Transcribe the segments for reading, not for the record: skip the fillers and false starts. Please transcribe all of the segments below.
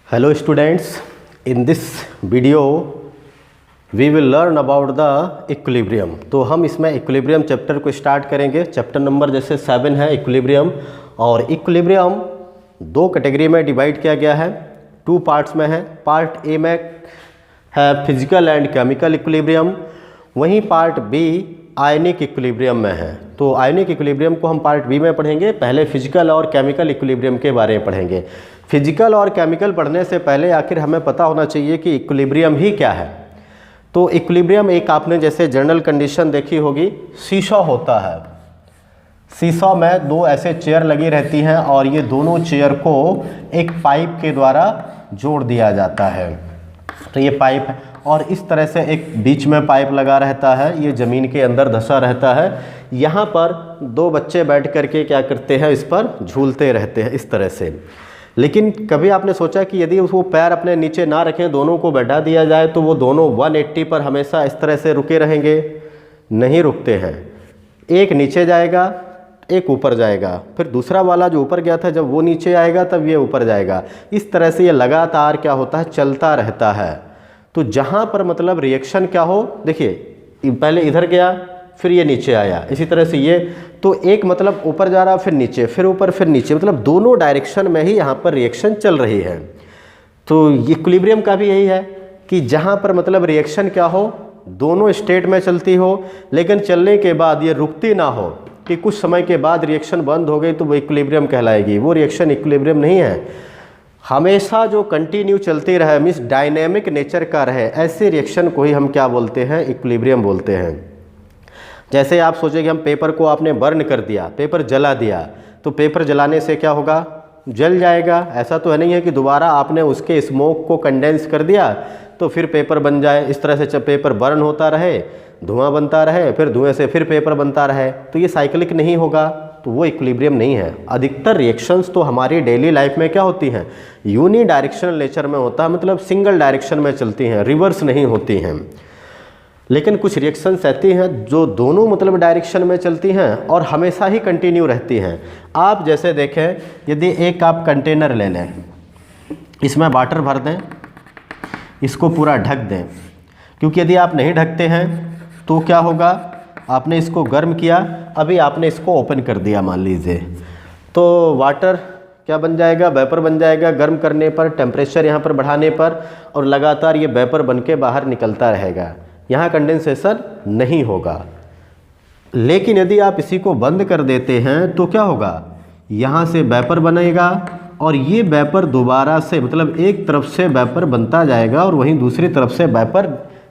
Hello students, in this video we will learn about the equilibrium। तो हम इसमें equilibrium chapter को start करेंगे। चैप्टर नंबर जैसे 7 है इक्विलिब्रियम, और इक्विलिब्रियम दो कैटेगरी में डिवाइड किया गया है, 2 पार्ट्स में है। पार्ट ए में है फिजिकल एंड केमिकल इक्विलिब्रियम, वहीं पार्ट बी आयनिक इक्विलिब्रियम में है। तो आयनिक इक्विलिब्रियम को हम पार्ट बी में पढ़ेंगे। पहले फिजिकल और केमिकल इक्विलिब्रियम के बारे में पढ़ेंगे। फिजिकल और केमिकल पढ़ने से पहले आखिर हमें पता होना चाहिए कि इक्विलिब्रियम ही क्या है। तो इक्विलिब्रियम एक आपने जैसे जनरल कंडीशन देखी होगी, सीसॉ होता है। सीसॉ में दो ऐसे चेयर लगी रहती हैं और ये दोनों चेयर को एक पाइप के द्वारा जोड़ दिया जाता है। तो ये पाइप है और इस तरह से एक बीच में पाइप लगा रहता है, ये ज़मीन के अंदर धंसा रहता है। यहाँ पर दो बच्चे बैठ करके क्या करते हैं, इस पर झूलते रहते हैं इस तरह से। लेकिन कभी आपने सोचा कि यदि वो पैर अपने नीचे ना रखें, दोनों को बैठा दिया जाए तो वो दोनों 180 पर हमेशा इस तरह से रुके रहेंगे? नहीं रुकते हैं। एक नीचे जाएगा, एक ऊपर जाएगा, फिर दूसरा वाला जो ऊपर गया था जब वो नीचे आएगा तब ये ऊपर जाएगा। इस तरह से ये लगातार क्या होता है, चलता रहता है। तो जहाँ पर मतलब रिएक्शन क्या हो, देखिए पहले इधर गया फिर ये नीचे आया, इसी तरह से ये, तो एक मतलब ऊपर जा रहा फिर नीचे, फिर ऊपर फिर नीचे, मतलब दोनों डायरेक्शन में ही यहाँ पर रिएक्शन चल रही है। तो इक्विलिब्रियम का भी यही है कि जहाँ पर मतलब रिएक्शन क्या हो, दोनों स्टेट में चलती हो, लेकिन चलने के बाद ये रुकती ना हो कि कुछ समय के बाद रिएक्शन बंद हो गई तो वो इक्विलिब्रियम कहलाएगी। वो रिएक्शन इक्विलिब्रियम नहीं है। हमेशा जो कंटिन्यू चलती रहे, मीन्स डायनेमिक नेचर का रहे, ऐसे रिएक्शन को ही हम क्या बोलते हैं, इक्विलिब्रियम बोलते हैं। जैसे आप सोचें कि हम पेपर को आपने बर्न कर दिया, पेपर जला दिया, तो पेपर जलाने से क्या होगा, जल जाएगा। ऐसा तो है नहीं है कि दोबारा आपने उसके स्मोक को कंडेंस कर दिया तो फिर पेपर बन जाए। इस तरह से पेपर बर्न होता रहे, धुआं बनता रहे, फिर धुएं से फिर पेपर बनता रहे, तो ये साइक्लिक नहीं होगा, तो वो इक्विलिब्रियम नहीं है। अधिकतर रिएक्शंस तो हमारी डेली लाइफ में क्या होती हैं, यूनी डायरेक्शनल नेचर में होता है, मतलब सिंगल डायरेक्शन में चलती हैं, रिवर्स नहीं होती हैं। लेकिन कुछ रिएक्शंस ऐसी हैं जो दोनों मतलब डायरेक्शन में चलती हैं और हमेशा ही कंटिन्यू रहती हैं। आप जैसे देखें, यदि एक आप कंटेनर ले लें, इसमें वाटर भर दें, इसको पूरा ढक दें, क्योंकि यदि आप नहीं ढकते हैं तो क्या होगा, आपने इसको गर्म किया, अभी आपने इसको ओपन कर दिया मान लीजिए, तो वाटर क्या बन जाएगा, वेपर बन जाएगा। गर्म करने पर, टेम्परेचर यहाँ पर बढ़ाने पर, और लगातार ये वेपर बन के बाहर निकलता रहेगा, यहाँ कंडेंसेशन नहीं होगा। लेकिन यदि आप इसी को बंद कर देते हैं तो क्या होगा, यहाँ से वेपर बनेगा और ये वेपर दोबारा से, मतलब एक तरफ से वेपर बनता जाएगा और वहीं दूसरी तरफ से वेपर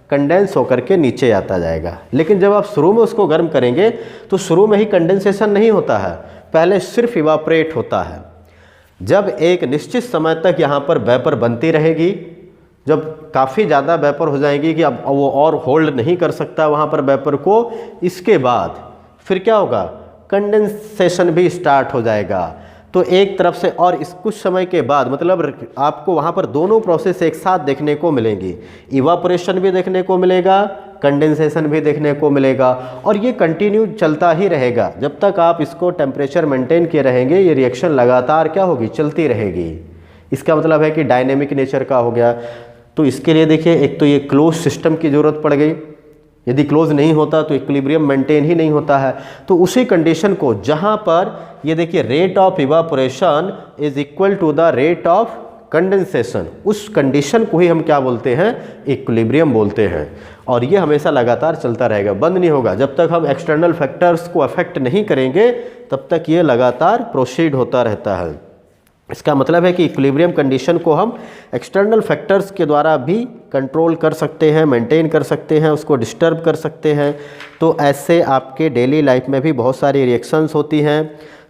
कंडेंस होकर के नीचे आता जाएगा। लेकिन जब आप शुरू में उसको गर्म करेंगे तो शुरू में ही कंडेंसेशन नहीं होता है, पहले सिर्फ इवापोरेट होता है। जब एक निश्चित समय तक यहाँ पर वेपर बनती रहेगी, जब काफ़ी ज़्यादा वेपर हो जाएगी कि अब वो और होल्ड नहीं कर सकता वहाँ पर वेपर को, इसके बाद फिर क्या होगा, कंडेंसेशन भी स्टार्ट हो जाएगा। तो एक तरफ से, और इस कुछ समय के बाद मतलब आपको वहाँ पर दोनों प्रोसेस एक साथ देखने को मिलेंगी, इवापोरेशन भी देखने को मिलेगा, कंडेंसेशन भी देखने को मिलेगा, और ये कंटिन्यू चलता ही रहेगा जब तक आप इसको टेम्परेचर मेंटेन किए रहेंगे। ये रिएक्शन लगातार क्या होगी, चलती रहेगी। इसका मतलब है कि डायनेमिक नेचर का हो गया। तो इसके लिए देखिए, एक तो ये क्लोज सिस्टम की ज़रूरत पड़ गई, यदि क्लोज नहीं होता तो इक्विलिब्रियम मेंटेन ही नहीं होता है। तो उसी कंडीशन को, जहाँ पर ये देखिए rate of evaporation is equal to the rate of condensation, उस कंडीशन को ही हम क्या बोलते हैं, इक्विलिब्रियम बोलते हैं। और ये हमेशा लगातार चलता रहेगा, बंद नहीं होगा। जब तक हम एक्सटर्नल फैक्टर्स को अफेक्ट नहीं करेंगे तब तक ये लगातार प्रोसीड होता रहता है। इसका मतलब है कि इक्विलिब्रियम कंडीशन को हम एक्सटर्नल फैक्टर्स के द्वारा भी कंट्रोल कर सकते हैं, मेंटेन कर सकते हैं, उसको डिस्टर्ब कर सकते हैं। तो ऐसे आपके डेली लाइफ में भी बहुत सारी रिएक्शंस होती हैं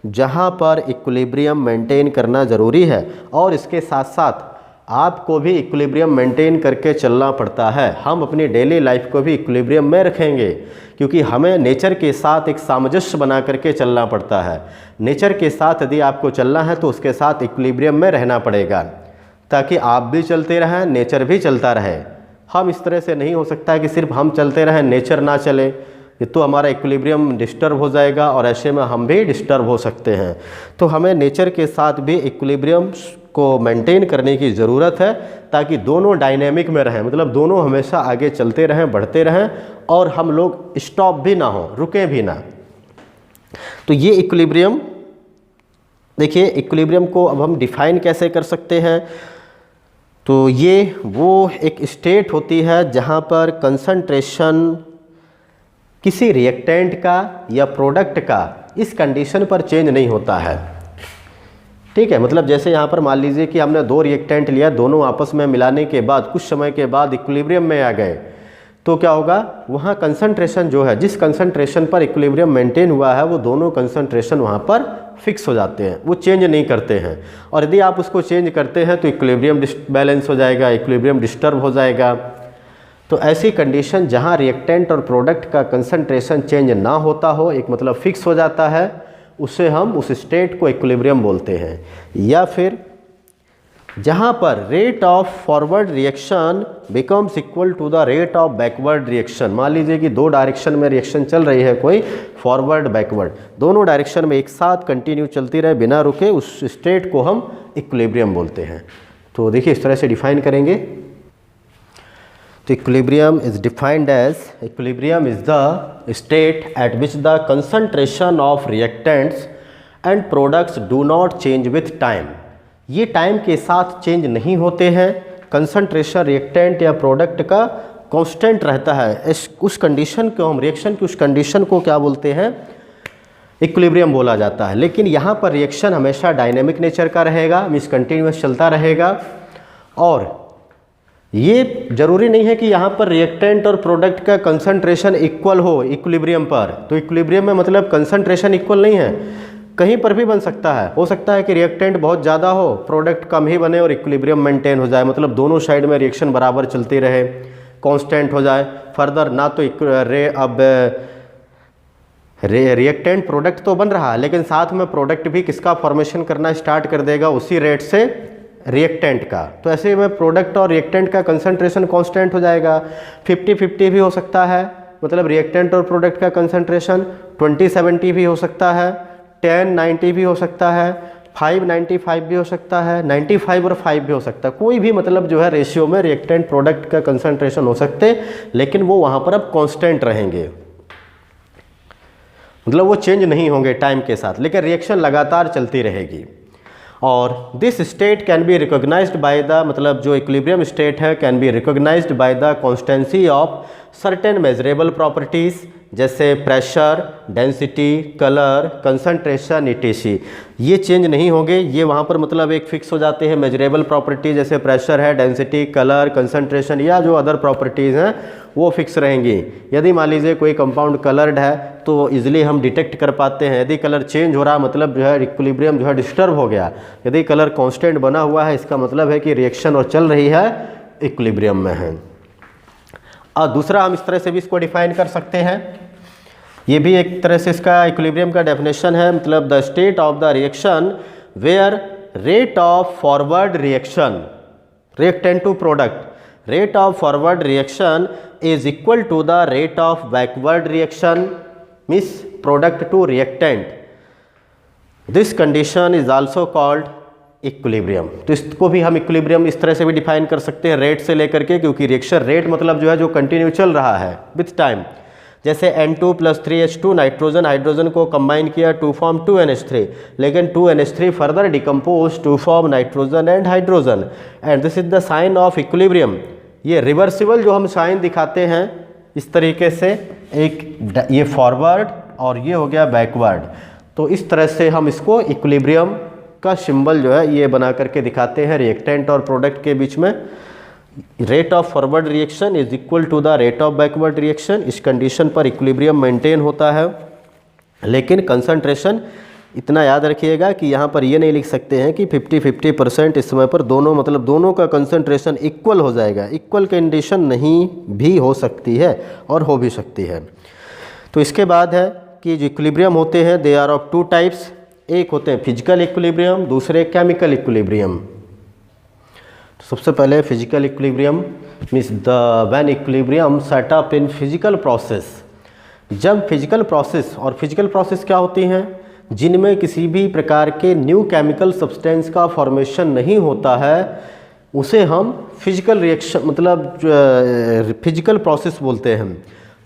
जहां पर इक्विलिब्रियम मेंटेन करना ज़रूरी है, और इसके साथ साथ आपको भी इक्विलिब्रियम मेंटेन करके चलना पड़ता है। हम अपनी डेली लाइफ को भी इक्विलिब्रियम में रखेंगे, क्योंकि हमें नेचर के साथ एक सामंजस्य बना करके चलना पड़ता है। नेचर के साथ यदि आपको चलना है तो उसके साथ इक्विलिब्रियम में रहना पड़ेगा, ताकि आप भी चलते रहें, नेचर भी चलता रहे। हम इस तरह से नहीं हो सकता है कि सिर्फ हम चलते रहें, नेचर ना चले, ये तो हमारा इक्विलिब्रियम डिस्टर्ब हो जाएगा और ऐसे में हम भी डिस्टर्ब हो सकते हैं। तो हमें नेचर के साथ भी इक्विलिब्रियम को मेंटेन करने की ज़रूरत है ताकि दोनों डायनेमिक में रहें, मतलब दोनों हमेशा आगे चलते रहें, बढ़ते रहें और हम लोग स्टॉप भी ना हो, रुकें भी ना। तो ये इक्विलिब्रियम, देखिए इक्विलिब्रियम को अब हम डिफाइन कैसे कर सकते हैं। तो ये वो एक स्टेट होती है जहाँ पर कंसंट्रेशन किसी रिएक्टेंट का या प्रोडक्ट का इस कंडीशन पर चेंज नहीं होता है। ठीक है, मतलब जैसे यहाँ पर मान लीजिए कि हमने दो रिएक्टेंट लिया, दोनों आपस में मिलाने के बाद कुछ समय के बाद इक्विलिब्रियम में आ गए, तो क्या होगा, वहाँ कंसंट्रेशन जो है, जिस कंसंट्रेशन पर इक्विलिब्रियम मेंटेन हुआ है, वो दोनों कंसंट्रेशन वहाँ पर फिक्स हो जाते हैं, वो चेंज नहीं करते हैं। और यदि आप उसको चेंज करते हैं तो इक्विलिब्रियम डिसबैलेंस हो जाएगा, इक्विलिब्रियम डिस्टर्ब हो जाएगा। तो ऐसी कंडीशन जहाँ रिएक्टेंट और प्रोडक्ट का कंसंट्रेशन चेंज ना होता हो, एक मतलब फिक्स हो जाता है, उसे हम उस स्टेट को इक्विलिब्रियम बोलते हैं। या फिर जहाँ पर rate of forward reaction becomes equal to the rate of backward reaction. मान लीजिए कि दो डायरेक्शन में रिएक्शन चल रही है, कोई फॉरवर्ड बैकवर्ड, दोनों डायरेक्शन में एक साथ कंटिन्यू चलती रहे बिना रुके, उस स्टेट को हम इक्विलिब्रियम बोलते हैं। तो देखिए इस तरह से डिफाइन करेंगे। तो equilibrium is defined as, equilibrium is the state at which the concentration of reactants and products do not change with time. ये टाइम के साथ चेंज नहीं होते हैं, कंसंट्रेशन रिएक्टेंट या प्रोडक्ट का कांस्टेंट रहता है। उस कंडीशन को हम, रिएक्शन की उस कंडीशन को क्या बोलते हैं, इक्विलिब्रियम बोला जाता है। लेकिन यहाँ पर रिएक्शन हमेशा डायनेमिक नेचर का रहेगा, मीन्स कंटिन्यूस चलता रहेगा। और ये जरूरी नहीं है कि यहाँ पर रिएक्टेंट और प्रोडक्ट का कंसंट्रेशन इक्वल हो इक्विलिब्रियम पर। तो इक्विलिब्रियम में मतलब कंसंट्रेशन इक्वल नहीं है, कहीं पर भी बन सकता है। हो सकता है कि रिएक्टेंट बहुत ज़्यादा हो, प्रोडक्ट कम ही बने और इक्विलिब्रियम मेंटेन हो जाए, मतलब दोनों साइड में रिएक्शन बराबर चलती रहे, कांस्टेंट हो जाए। फर्दर ना तो रिएक्टेंट प्रोडक्ट तो बन रहा है, लेकिन साथ में प्रोडक्ट भी किसका फॉर्मेशन करना स्टार्ट कर देगा, उसी रेट से रिएक्टेंट का। तो ऐसे में प्रोडक्ट और रिएक्टेंट का कंसंट्रेशन कांस्टेंट हो जाएगा। 50-50 भी हो सकता है, मतलब रिएक्टेंट और प्रोडक्ट का कंसंट्रेशन 20-70 भी हो सकता है, 10-90 भी हो सकता है, 5-95 भी हो सकता है, 95 और 5 भी हो सकता है। कोई भी मतलब जो है रेशियो में रिएक्टेंट प्रोडक्ट का कंसंट्रेशन हो सकते, लेकिन वो वहाँ पर अब कांस्टेंट रहेंगे, मतलब वो चेंज नहीं होंगे टाइम के साथ, लेकिन रिएक्शन लगातार चलती रहेगी। और this state can be recognised by the, मतलब जो इक्विलिब्रियम स्टेट है can be recognised by the constancy of certain measurable properties, जैसे pressure, density, colour, concentration, ETC। ये चेंज नहीं होंगे, ये वहाँ पर मतलब एक फिक्स हो जाते हैं मेजरेबल प्रॉपर्टी, जैसे प्रेशर है, डेंसिटी, कलर, कंसंट्रेशन, या जो अदर प्रॉपर्टीज़ हैं वो फिक्स रहेंगी। यदि मान लीजिए कोई कंपाउंड कलर्ड है तो इजीली हम डिटेक्ट कर पाते हैं। यदि कलर चेंज हो रहा मतलब जो है इक्विलिब्रियम जो है डिस्टर्ब हो गया। यदि कलर कांस्टेंट बना हुआ है इसका मतलब है कि रिएक्शन और चल रही है, इक्विलिब्रियम में है। और दूसरा हम इस तरह से भी इसको डिफाइन कर सकते हैं, ये भी एक तरह से इसका इक्विलिब्रियम का डेफिनेशन है, मतलब the state of the reaction where rate of forward reaction, reactant to product, rate of forward reaction is equal to the rate of backward reaction, means product to reactant. This condition is also called equilibrium. तो इसको भी हम equilibrium इस तरह से भी define कर सकते हैं, रेट से लेकर के, क्योंकि रिएक्शन रेट मतलब जो है जो कंटिन्यू चल रहा है विथ टाइम। जैसे N2 + 3H2 नाइट्रोजन हाइड्रोजन को कंबाइन किया टू फॉर्म 2NH3, लेकिन 2NH3 further decompose to form nitrogen and hydrogen, and this is the sign of equilibrium. ये रिवर्सिबल जो हम साइन दिखाते हैं इस तरीके से, एक ये फॉरवर्ड और ये हो गया बैकवर्ड, तो इस तरह से हम इसको इक्विलिब्रियम का सिंबल जो है ये बना करके दिखाते हैं रिएक्टेंट और प्रोडक्ट के बीच में। Rate of forward reaction is equal to the rate of backward reaction. इस कंडीशन पर इक्विलिब्रियम मेंटेन होता है, लेकिन कंसंट्रेशन इतना याद रखिएगा कि यहाँ पर ये नहीं लिख सकते हैं कि 50-50% इस समय पर दोनों, मतलब दोनों का कंसंट्रेशन इक्वल हो जाएगा। इक्वल कंडीशन नहीं भी हो सकती है और हो भी सकती है। तो इसके बाद है कि जो इक्विलिब्रियम होते हैं दे आर ऑफ 2 टाइप्स, एक होते हैं फिजिकल इक्विलिब्रियम, दूसरे केमिकल इक्विलिब्रियम। तो सबसे पहले physical equilibrium means the when equilibrium set up in physical process. जब फिजिकल प्रोसेस, और फिजिकल प्रोसेस क्या होती हैं, जिनमें किसी भी प्रकार के न्यू केमिकल सब्सटेंस का फॉर्मेशन नहीं होता है उसे हम फिजिकल रिएक्शन मतलब फिजिकल प्रोसेस बोलते हैं।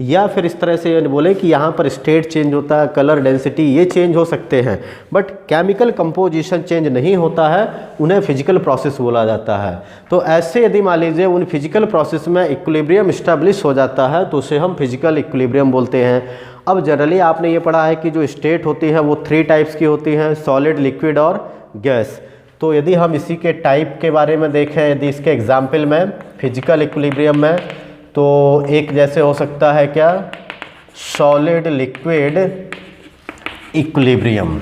या फिर इस तरह से बोले कि यहाँ पर स्टेट चेंज होता है, कलर डेंसिटी ये चेंज हो सकते हैं, बट केमिकल कंपोजिशन चेंज नहीं होता है, उन्हें फिजिकल प्रोसेस बोला जाता है। तो ऐसे यदि मान लीजिए उन फिजिकल प्रोसेस में इक्विलिब्रियम इस्टेब्लिश हो जाता है तो उसे हम फिजिकल इक्विलिब्रियम बोलते हैं। अब जनरली आपने ये पढ़ा है कि जो स्टेट होती है वो 3 टाइप्स की होती हैं, सॉलिड, लिक्विड और गैस। तो यदि हम इसी के टाइप के बारे में देखें, यदि इसके एग्जाम्पल में फिजिकल इक्विलिब्रियम में, तो एक जैसे हो सकता है क्या, solid liquid equilibrium.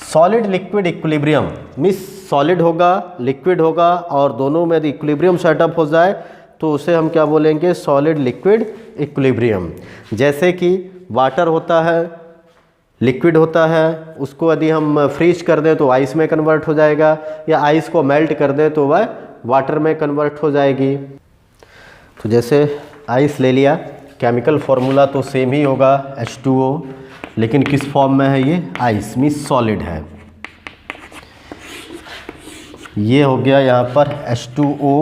Solid liquid equilibrium means solid होगा, लिक्विड होगा और दोनों में यदि इक्विलिब्रियम सेटअप हो जाए तो उसे हम क्या बोलेंगे, सॉलिड लिक्विड इक्विलिब्रियम। जैसे कि वाटर होता है, लिक्विड होता है, उसको यदि हम फ्रीज कर दें तो आइस में कन्वर्ट हो जाएगा, या आइस को मेल्ट कर दें तो वह वाटर में कन्वर्ट हो जाएगी। तो जैसे आइस ले लिया, केमिकल फार्मूला तो सेम ही होगा H2O, लेकिन किस फॉर्म में है ये, आइस मीन्स सॉलिड है। ये हो गया यहाँ पर H2O,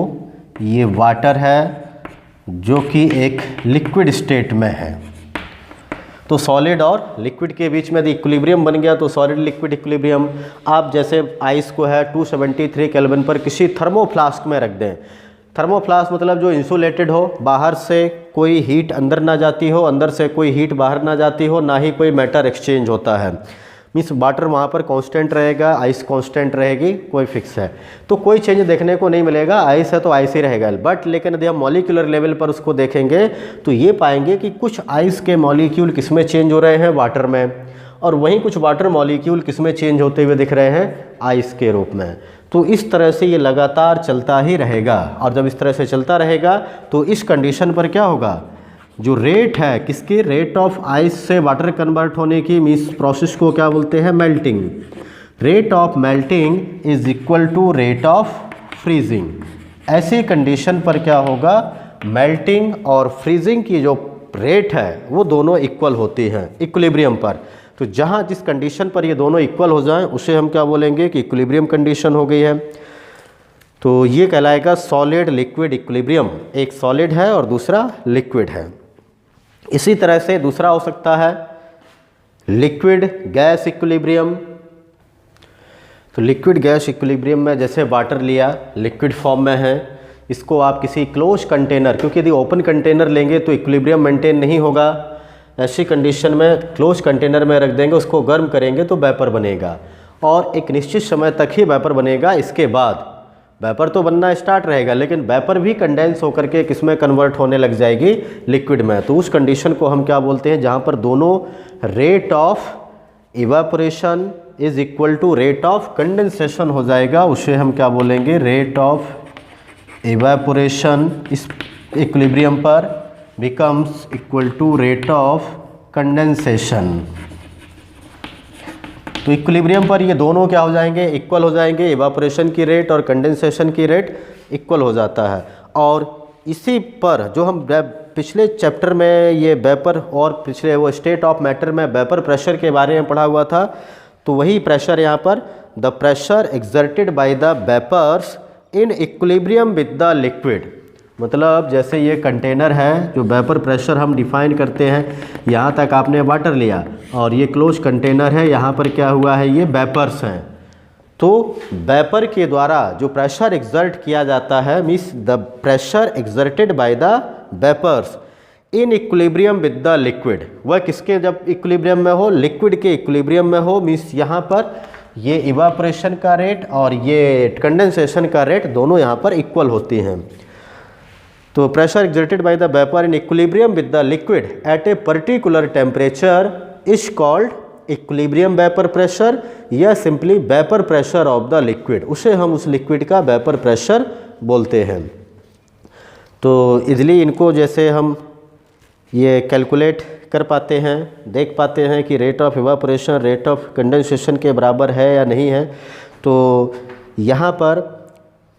ये वाटर है जो कि एक लिक्विड स्टेट में है। तो सॉलिड और लिक्विड के बीच में यदि इक्विलिब्रियम बन गया तो सॉलिड लिक्विड इक्विलिब्रियम। आप जैसे आइस को है 273 केल्विन पर किसी थर्मोफ्लास्क में रख दें। थर्मोफ्लास्क मतलब जो इंसुलेटेड हो, बाहर से कोई हीट अंदर ना जाती हो, अंदर से कोई हीट बाहर ना जाती हो, ना ही कोई मैटर एक्सचेंज होता है। मीन्स वाटर वहाँ पर कांस्टेंट रहेगा, आइस कांस्टेंट रहेगी, कोई फिक्स है, तो कोई चेंज देखने को नहीं मिलेगा। आइस है तो आइस ही रहेगा। बट लेकिन यदि हम मॉलिक्यूलर लेवल पर उसको देखेंगे तो ये पाएंगे कि कुछ आइस के मॉलिक्यूल किस में चेंज हो रहे हैं, वाटर में, और वहीं कुछ वाटर मॉलिक्यूल किस में चेंज होते हुए दिख रहे हैं, आइस के रूप में। तो इस तरह से ये लगातार चलता ही रहेगा, और जब इस तरह से चलता रहेगा तो इस कंडीशन पर क्या होगा, जो रेट है किसकी, रेट ऑफ आइस से वाटर कन्वर्ट होने की, मीन्स प्रोसेस को क्या बोलते हैं, melting. Rate of melting is equal to rate of freezing. ऐसी कंडीशन पर क्या होगा, मेल्टिंग और फ्रीजिंग की जो रेट है वो दोनों इक्वल होती हैं इक्विलिब्रियम पर। तो जहाँ जिस कंडीशन पर ये दोनों इक्वल हो जाएं उसे हम क्या बोलेंगे कि इक्विलिब्रियम कंडीशन हो गई है। तो ये कहलाएगा सॉलिड लिक्विड इक्विलिब्रियम। एक सॉलिड है और दूसरा लिक्विड है। इसी तरह से दूसरा हो सकता है लिक्विड गैस इक्विलिब्रियम। तो लिक्विड गैस इक्विलिब्रियम में जैसे वाटर लिया, लिक्विड फॉर्म में है, इसको आप किसी क्लोज कंटेनर, क्योंकि यदि ओपन कंटेनर लेंगे तो इक्विलिब्रियम मेंटेन नहीं होगा, ऐसी कंडीशन में क्लोज कंटेनर में रख देंगे, उसको गर्म करेंगे तो वेपर बनेगा, और एक निश्चित समय तक ही वेपर बनेगा। इसके बाद वेपर तो बनना स्टार्ट रहेगा, लेकिन वेपर भी कंडेंस होकर के किसमें कन्वर्ट होने लग जाएगी, लिक्विड में। तो उस कंडीशन को हम क्या बोलते हैं, जहाँ पर दोनों rate of evaporation is equal to rate of condensation हो जाएगा, उसे हम क्या बोलेंगे, रेट ऑफ इवापोरेशन इस इक्विलिब्रियम पर becomes equal to rate of condensation. तो इक्विलिब्रियम पर ये दोनों क्या हो जाएंगे, इक्वल हो जाएंगे। इवापोरेशन की रेट और कंडेंसेशन की रेट इक्वल हो जाता है। और इसी पर जो हम पिछले चैप्टर में ये वेपर और पिछले वो स्टेट ऑफ मैटर में वेपर प्रेशर के बारे में पढ़ा हुआ था, तो वही प्रेशर यहाँ पर, the pressure exerted by the vapours in equilibrium with the liquid. मतलब जैसे ये कंटेनर है, जो वेपर प्रेशर हम डिफाइन करते हैं, यहाँ तक आपने वाटर लिया और ये क्लोज कंटेनर है, यहाँ पर क्या हुआ है, ये वेपर्स हैं। तो वेपर के द्वारा जो प्रेशर एक्सर्ट किया जाता है, means the pressure exerted by the vapours in equilibrium with the liquid, वह किसके जब इक्विलिब्रियम में हो, लिक्विड के इक्विलिब्रियम में हो, मीन्स यहाँ पर ये इवापोरेशन का रेट और ये कंडेंसेशन का रेट दोनों यहाँ पर इक्वल होती हैं। तो pressure exerted by the vapour in equilibrium with the liquid at a particular temperature is called equilibrium vapour pressure, या simply vapour pressure of the liquid, उसे हम उस लिक्विड का वेपर प्रेशर बोलते हैं। तो इजली इनको जैसे हम ये कैलकुलेट कर पाते हैं, देख पाते हैं कि rate of evaporation rate of condensation के बराबर है या नहीं है। तो यहाँ पर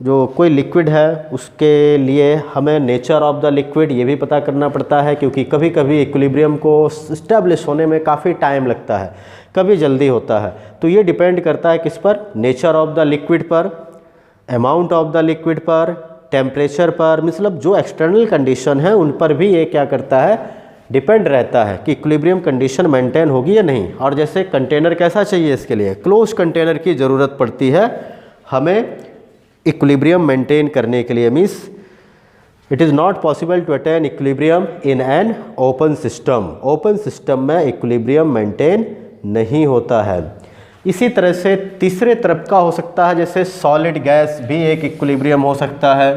जो कोई लिक्विड है उसके लिए हमें नेचर ऑफ द लिक्विड ये भी पता करना पड़ता है, क्योंकि कभी कभी इक्विलिब्रियम को इस्टेब्लिश होने में काफ़ी टाइम लगता है, कभी जल्दी होता है। तो ये डिपेंड करता है किस पर, नेचर ऑफ द लिक्विड पर, अमाउंट ऑफ द लिक्विड पर, टेम्परेचर पर, मतलब जो एक्सटर्नल कंडीशन है उन पर भी ये क्या करता है, डिपेंड रहता है कि इक्विलिब्रियम कंडीशन मेंटेन होगी या नहीं। और जैसे कंटेनर कैसा चाहिए, इसके लिए क्लोज कंटेनर की ज़रूरत पड़ती है हमें इक्विलिब्रियम मेंटेन करने के लिए। Means it is not possible to attain equilibrium in an open system. Open system में इक्विलिब्रियम मेंटेन नहीं होता है। इसी तरह से तीसरे तरफ का हो सकता है, जैसे सॉलिड गैस भी एक इक्विलिब्रियम हो सकता है,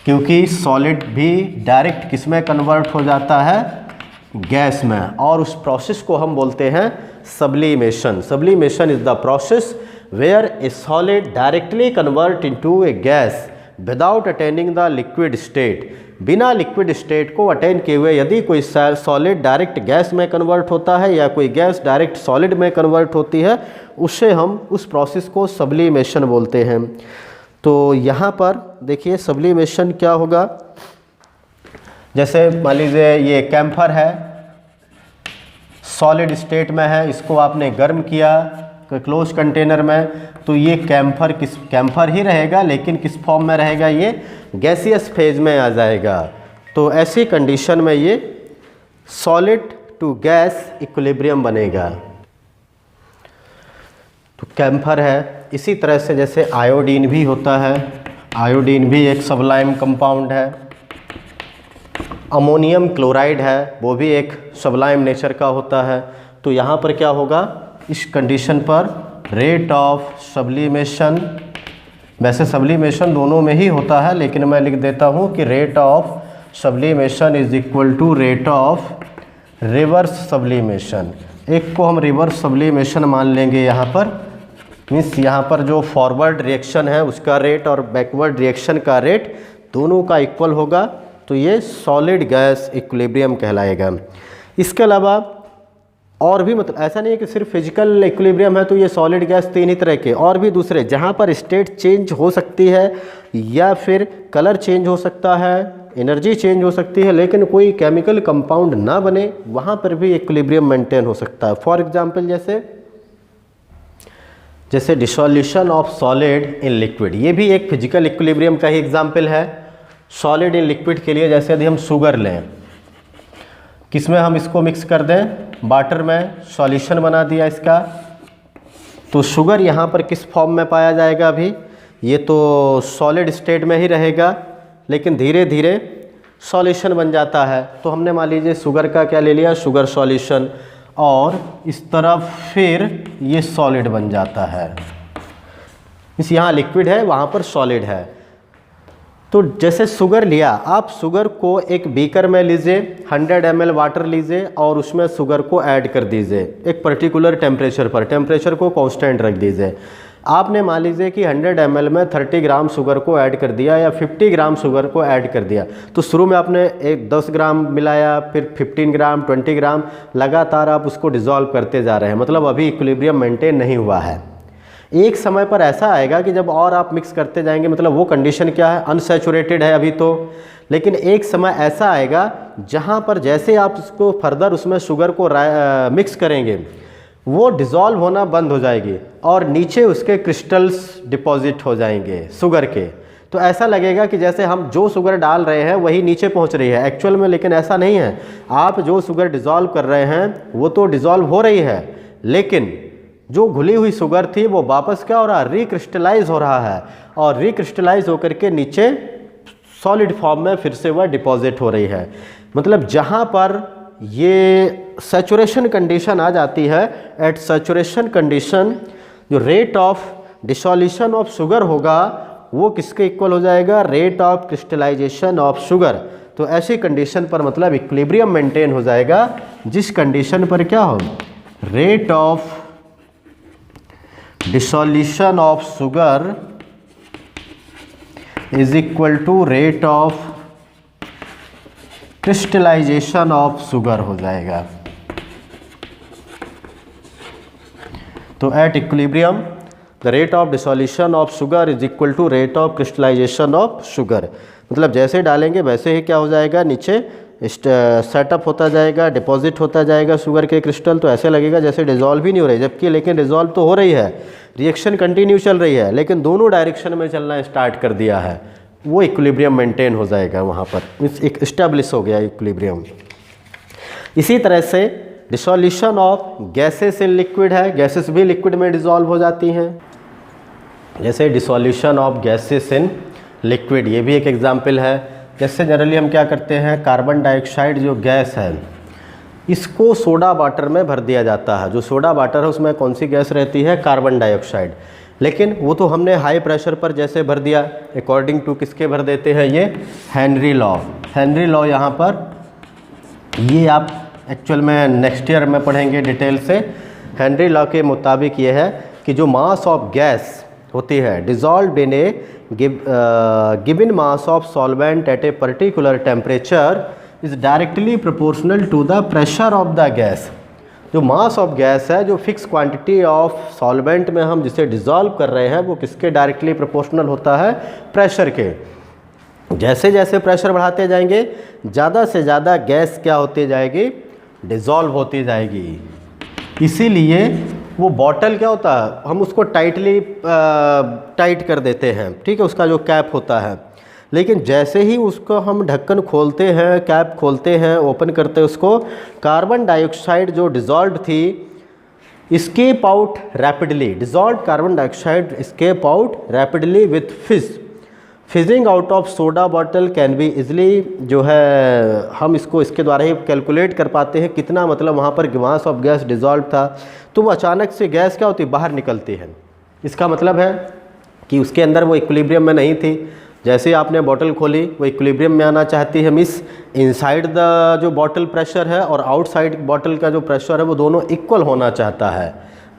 क्योंकि सॉलिड भी डायरेक्ट किस में कन्वर्ट हो जाता है, गैस में, और उस प्रोसेस को हम बोलते हैं sublimation. Sublimation is the process where a solid directly convert into a gas without attaining the liquid state. बिना लिक्विड स्टेट को अटेन किए हुए यदि कोई सॉलिड डायरेक्ट गैस में कन्वर्ट होता है या कोई गैस डायरेक्ट सॉलिड में कन्वर्ट होती है, उससे हम उस प्रोसेस को सब्लिमेशन बोलते हैं। तो यहाँ पर देखिए सब्लिमेशन क्या होगा, जैसे मान लीजिए ये कैम्फर है, सॉलिड स्टेट में है, इसको आपने गर्म किया क्लोज कंटेनर में, तो ये कैम्फर ही रहेगा, लेकिन किस फॉर्म में रहेगा, ये गैसियस फेज में आ जाएगा। तो ऐसी कंडीशन में ये सॉलिड टू गैस इक्विलिब्रियम बनेगा। तो कैम्फर है। इसी तरह से जैसे आयोडीन भी होता है, आयोडीन भी एक सबलाइम कंपाउंड है। अमोनियम क्लोराइड है, वो भी एक सबलाइम नेचर का होता है। तो यहाँ पर क्या होगा, इस कंडीशन पर रेट ऑफ सब्लिमेशन, वैसे सब्लिमेशन दोनों में ही होता है, लेकिन मैं लिख देता हूँ कि rate of sublimation is equal to rate of reverse sublimation. एक को हम रिवर्स सब्लिमेशन मान लेंगे यहाँ पर, मीन्स यहाँ पर जो फॉरवर्ड रिएक्शन है उसका रेट और बैकवर्ड रिएक्शन का रेट दोनों का इक्वल होगा, तो ये सॉलिड गैस इक्विलिब्रियम कहलाएगा। इसके अलावा और भी, मतलब ऐसा नहीं है कि सिर्फ फिजिकल इक्विलिब्रियम है तो ये सॉलिड गैस तीन ही तरह के, और भी दूसरे जहाँ पर स्टेट चेंज हो सकती है या फिर कलर चेंज हो सकता है, एनर्जी चेंज हो सकती है, लेकिन कोई केमिकल कंपाउंड ना बने, वहाँ पर भी इक्विलिब्रियम मेंटेन हो सकता है। फॉर एग्जांपल जैसे dissolution of solid in liquid, ये भी एक फिजिकल इक्विलिब्रियम का ही एग्जाम्पल है। सॉलिड इन लिक्विड के लिए जैसे यदि हम शुगर लें, किस में हम इसको मिक्स कर दें, वाटर में, सॉल्यूशन बना दिया इसका, तो शुगर यहाँ पर किस फॉर्म में पाया जाएगा, अभी ये तो सॉलिड स्टेट में ही रहेगा, लेकिन धीरे धीरे सॉल्यूशन बन जाता है। तो हमने मान लीजिए शुगर का क्या ले लिया, शुगर सॉल्यूशन, और इस तरफ फिर ये सॉलिड बन जाता है। इस यहाँ लिक्विड है, वहाँ पर सॉलिड है। तो जैसे शुगर लिया, आप शुगर को एक बीकर में लीजिए, 100 ml वाटर लीजिए और उसमें शुगर को ऐड कर दीजिए एक पर्टिकुलर टेम्परेचर पर, टेम्परेचर को कांस्टेंट रख दीजिए। आपने मान लीजिए कि 100 ml में 30 ग्राम शुगर को ऐड कर दिया या 50 ग्राम शुगर को ऐड कर दिया। तो शुरू में आपने एक 10 ग्राम मिलाया, फिर 15 ग्राम, 20 ग्राम, लगातार आप उसको डिज़ोल्व करते जा रहे हैं, मतलब अभी इक्विलिब्रियम मेंटेन नहीं हुआ है। एक समय पर ऐसा आएगा कि जब और आप मिक्स करते जाएंगे, मतलब वो कंडीशन क्या है, अनसैचुरेटेड है अभी तो, लेकिन एक समय ऐसा आएगा जहाँ पर जैसे आप उसको फर्दर उसमें शुगर को मिक्स करेंगे, वो डिज़ोल्व होना बंद हो जाएगी और नीचे उसके क्रिस्टल्स डिपॉजिट हो जाएंगे शुगर के। तो ऐसा लगेगा कि जैसे हम जो शुगर डाल रहे हैं वही नीचे पहुंच रही है एक्चुअल में, लेकिन ऐसा नहीं है। आप जो शुगर डिज़ोल्व कर रहे हैं वो तो डिज़ोल्व हो रही है, लेकिन जो घुली हुई शुगर थी वो वापस क्या हो रहा है, रिक्रिस्टलाइज हो रहा है, और रिक्रिस्टलाइज होकर के नीचे सॉलिड फॉर्म में फिर से वह डिपॉजिट हो रही है। मतलब जहाँ पर ये सैचुरेशन कंडीशन आ जाती है, एट सैचुरेशन कंडीशन जो rate of dissolution of sugar होगा वो किसके इक्वल हो जाएगा, rate of crystallisation of sugar. तो ऐसी कंडीशन पर मतलब इक्विलिब्रियम मेंटेन हो जाएगा, जिस कंडीशन पर क्या हो, rate of dissolution of sugar is equal to rate of crystallisation of sugar हो जाएगा। तो at equilibrium the rate of dissolution of sugar is equal to rate of crystallisation of sugar. मतलब जैसे डालेंगे वैसे ही क्या हो जाएगा, नीचे सेटअप होता जाएगा, डिपॉजिट होता जाएगा शुगर के क्रिस्टल। तो ऐसे लगेगा जैसे डिज़ोल्व ही नहीं हो रही, जबकि लेकिन डिज़ोल्व तो हो रही है, रिएक्शन कंटिन्यू चल रही है, लेकिन दोनों डायरेक्शन में चलना स्टार्ट कर दिया है। वो इक्विलिब्रियम मेंटेन हो जाएगा वहाँ पर, एक इस्टेब्लिश हो गया इक्विलिब्रियम। इसी तरह से dissolution of gases in liquid है, गैसेस भी लिक्विड में डिज़ोल्व हो जाती हैं। जैसे dissolution of gases in liquid, ये भी एक एग्जाम्पल है। जैसे जनरली हम क्या करते हैं, कार्बन डाइऑक्साइड जो गैस है इसको सोडा वाटर में भर दिया जाता है। जो सोडा वाटर है उसमें कौन सी गैस रहती है, कार्बन डाइऑक्साइड। लेकिन वो तो हमने हाई प्रेशर पर जैसे भर दिया, अकॉर्डिंग टू किसके भर देते हैं, ये हेनरी लॉ। हेनरी लॉ यहाँ पर, ये आप एक्चुअल में नेक्स्ट ईयर में पढ़ेंगे डिटेल से। हेनरी लॉ के मुताबिक ये है कि जो मास ऑफ गैस होती है dissolved in a given mass of solvent at a particular temperature is directly proportional to the pressure of the gas. जो मास ऑफ गैस है, जो फिक्स क्वांटिटी ऑफ सॉल्वेंट में हम जिसे डिज़ोल्व कर रहे हैं, वो किसके डायरेक्टली प्रोपोर्शनल होता है, प्रेशर के। जैसे जैसे प्रेशर बढ़ाते जाएंगे ज़्यादा से ज़्यादा गैस क्या होती जाएगी, डिज़ोल्व होती जाएगी। इसीलिए वो बॉटल क्या होता है, हम उसको टाइट कर देते हैं, ठीक है, उसका जो कैप होता है। लेकिन जैसे ही उसको हम ढक्कन खोलते हैं, कैप खोलते हैं, ओपन करते हैं उसको, कार्बन डाइऑक्साइड जो डिज़ोल्व थी escape out rapidly, dissolved carbon dioxide escape out rapidly with fizz। Fizzing out of soda bottle can be easily, जो है हम इसको इसके द्वारा ही कैलकुलेट कर पाते हैं कितना, मतलब वहाँ पर मास ऑफ गैस डिज़ोल्व था। तो वो अचानक से गैस क्या होती है, बाहर निकलती है। इसका मतलब है कि उसके अंदर वो इक्विलिब्रियम में नहीं थी। जैसे ही आपने बॉटल खोली, वो इक्विलिब्रियम में आना चाहती है, मिस इनसाइड द जो बॉटल प्रेशर है और आउटसाइड बॉटल का जो प्रेशर है वो दोनों इक्वल होना चाहता है,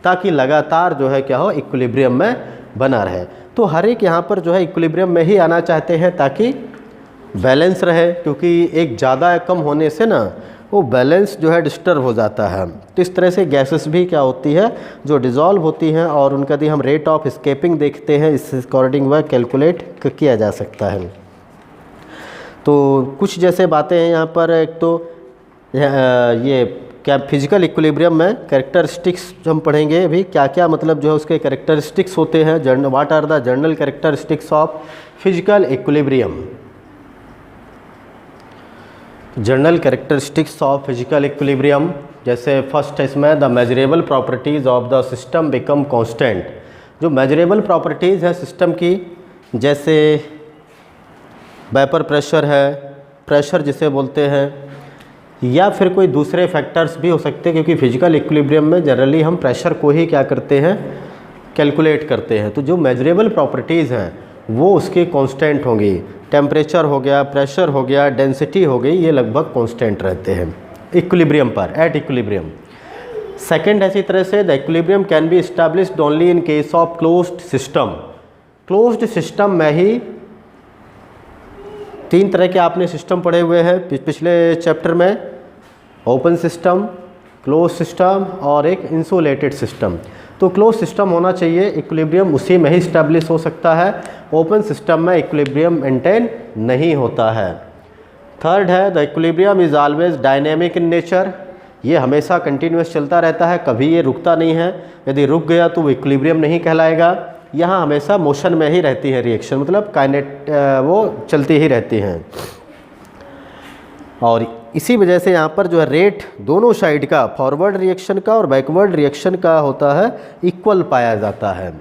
ताकि लगातार जो है क्या हो, इक्विलिब्रियम में बना रहे। तो हर एक यहाँ पर जो है इक्विलिब्रियम में ही आना चाहते हैं ताकि बैलेंस रहे, क्योंकि एक ज़्यादा कम होने से ना वो बैलेंस जो है डिस्टर्ब हो जाता है। तो इस तरह से गैसेस भी क्या होती है, जो डिज़ोल्व होती हैं, और उनका यदि हम रेट ऑफ एस्केपिंग देखते हैं, इस अकॉर्डिंग वह कैलकुलेट किया जा सकता है। तो कुछ जैसे बातें हैं यहाँ पर, एक तो ये क्या फिजिकल इक्विलिब्रियम में कैरेक्टरिस्टिक्स हम पढ़ेंगे अभी, क्या क्या मतलब जो है उसके कैरेक्टरिस्टिक्स होते हैं। What are the general characteristics of physical equilibrium. General characteristics of physical equilibrium, जैसे फर्स्ट है इसमें, the measurable properties of the system become constant. जो मेजरेबल प्रॉपर्टीज़ हैं सिस्टम की, जैसे वेपर प्रेशर है, प्रेशर जिसे बोलते हैं, या फिर कोई दूसरे फैक्टर्स भी हो सकते हैं, क्योंकि फिजिकल इक्विलिब्रियम में जनरली हम प्रेशर को ही क्या करते हैं, कैलकुलेट करते हैं। तो जो मेजरेबल प्रॉपर्टीज़ हैं वो उसकी कांस्टेंट होंगी। टेम्परेचर हो गया, प्रेशर हो गया, डेंसिटी हो गई, ये लगभग कांस्टेंट रहते हैं इक्विलिब्रियम पर, एट इक्विलिब्रियम। सेकंड, ऐसी तरह से the equilibrium can be established only in case of closed system. Closed system में ही तीन तरह के आपने सिस्टम पढ़े हुए हैं पिछले चैप्टर में, ओपन सिस्टम, क्लोज सिस्टम और एक इंसुलेटेड सिस्टम। तो क्लोज सिस्टम होना चाहिए, इक्विलिब्रियम उसी में ही इस्टेब्लिश हो सकता है। ओपन सिस्टम में इक्विलिब्रियम मेंटेन नहीं होता है। थर्ड है, the equilibrium is always dynamic in nature. ये हमेशा कंटिन्यूस चलता रहता है, कभी ये रुकता नहीं है। यदि रुक गया तो वो इक्विलिब्रियम नहीं कहलाएगा। यहाँ हमेशा मोशन में ही रहती है रिएक्शन, मतलब वो चलती ही रहती हैं। और इसी वजह से यहाँ पर जो है रेट दोनों साइड का, फॉरवर्ड रिएक्शन का और बैकवर्ड रिएक्शन का होता है, इक्वल पाया जाता है।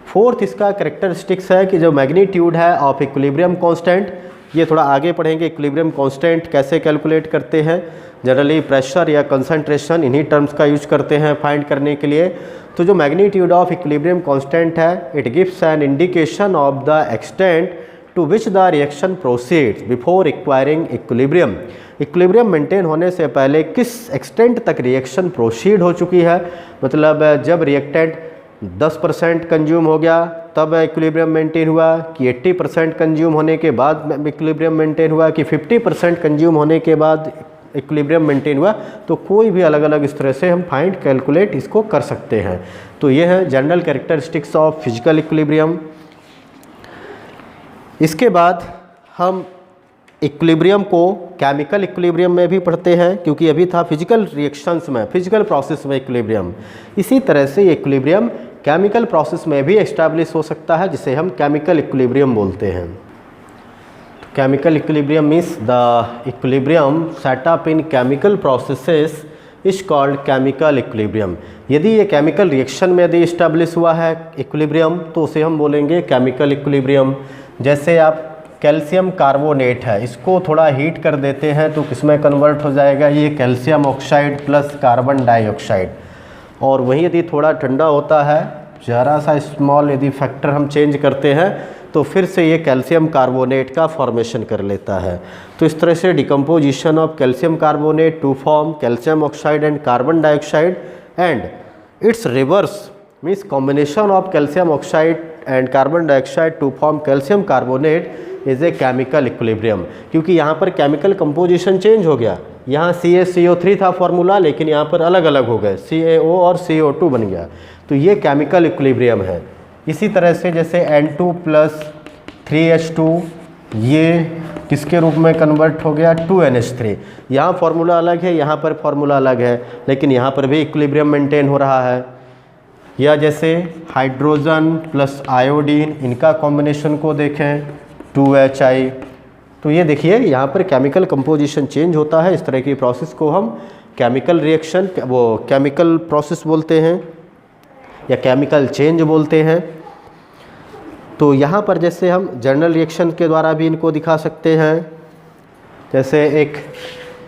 फोर्थ इसका कैरेक्टरिस्टिक्स है कि जो मैग्नीट्यूड है ऑफ इक्विलिब्रियम कांस्टेंट, ये थोड़ा आगे पढ़ेंगे इक्विलिब्रियम कांस्टेंट कैसे कैलकुलेट करते हैं। जनरली प्रेशर या कंसंट्रेशन इन्हीं टर्म्स का यूज करते हैं फाइंड करने के लिए। तो जो मैग्नीट्यूड ऑफ इक्विलिब्रियम कांस्टेंट है, it gives an indication of the extent to which the reaction proceeds before acquiring equilibrium. Equilibrium maintain होने से पहले किस एक्सटेंट तक रिएक्शन प्रोसीड हो चुकी है, मतलब जब रिएक्टेंट 10% कंज्यूम हो गया तब इक्विलिब्रियम मेंटेन हुआ, कि 80% कंज्यूम होने के बाद इक्विलिब्रियम मेंटेन हुआ, कि 50% कंज्यूम होने के बाद इक्विलिब्रियम मेंटेन हुआ, तो कोई भी अलग अलग इस तरह से हम फाइंड कैलकुलेट इसको कर सकते हैं। तो ये है general characteristics of physical equilibrium. इसके बाद हम इक्विलिब्रियम को केमिकल इक्विलिब्रियम में भी पढ़ते हैं, क्योंकि अभी था फिजिकल रिएक्शंस में, फिजिकल प्रोसेस में इक्विलिब्रियम। इसी तरह से इक्विलिब्रियम केमिकल प्रोसेस में भी एस्टैब्लिश हो सकता है, जिसे हम केमिकल इक्विलिब्रियम बोलते हैं। Chemical equilibrium means the equilibrium set up in chemical processes is called chemical equilibrium. यदि ये केमिकल रिएक्शन में यदि इस्टेब्लिश हुआ है इक्विलिब्रियम, तो उसे हम बोलेंगे केमिकल इक्विलिब्रियम। जैसे आप कैल्शियम कार्बोनेट है, इसको थोड़ा हीट कर देते हैं तो किसमें कन्वर्ट हो जाएगा, ये calcium oxide plus carbon dioxide. और वहीं यदि थोड़ा ठंडा होता है, ज़रा सा स्मॉल यदि फैक्टर हम चेंज करते हैं, तो फिर से ये कैल्शियम कार्बोनेट का फॉर्मेशन कर लेता है। तो इस तरह से decomposition of calcium carbonate to form calcium oxide and carbon dioxide and its reverse means combination of calcium oxide and carbon dioxide to form calcium carbonate is a chemical equilibrium. क्योंकि यहाँ पर केमिकल कंपोजिशन चेंज हो गया, यहाँ CaCO3 था formula, लेकिन यहाँ पर अलग अलग हो गए, CaO और CO2 बन गया। तो ये केमिकल इक्विलिब्रियम है। इसी तरह से जैसे N2 + 3H2 ये किसके रूप में कन्वर्ट हो गया, 2NH3। यहाँ फार्मूला अलग है, यहाँ पर फार्मूला अलग है, लेकिन यहाँ पर भी इक्विलिब्रियम मेंटेन हो रहा है। या जैसे हाइड्रोजन प्लस आयोडीन, इनका कॉम्बिनेशन को देखें 2HI। तो ये देखिए यहाँ पर केमिकल कंपोजिशन चेंज होता है। इस तरह की प्रोसेस को हम केमिकल रिएक्शन, वो केमिकल प्रोसेस बोलते हैं या केमिकल चेंज बोलते हैं। तो यहाँ पर जैसे हम जनरल रिएक्शन के द्वारा भी इनको दिखा सकते हैं। जैसे एक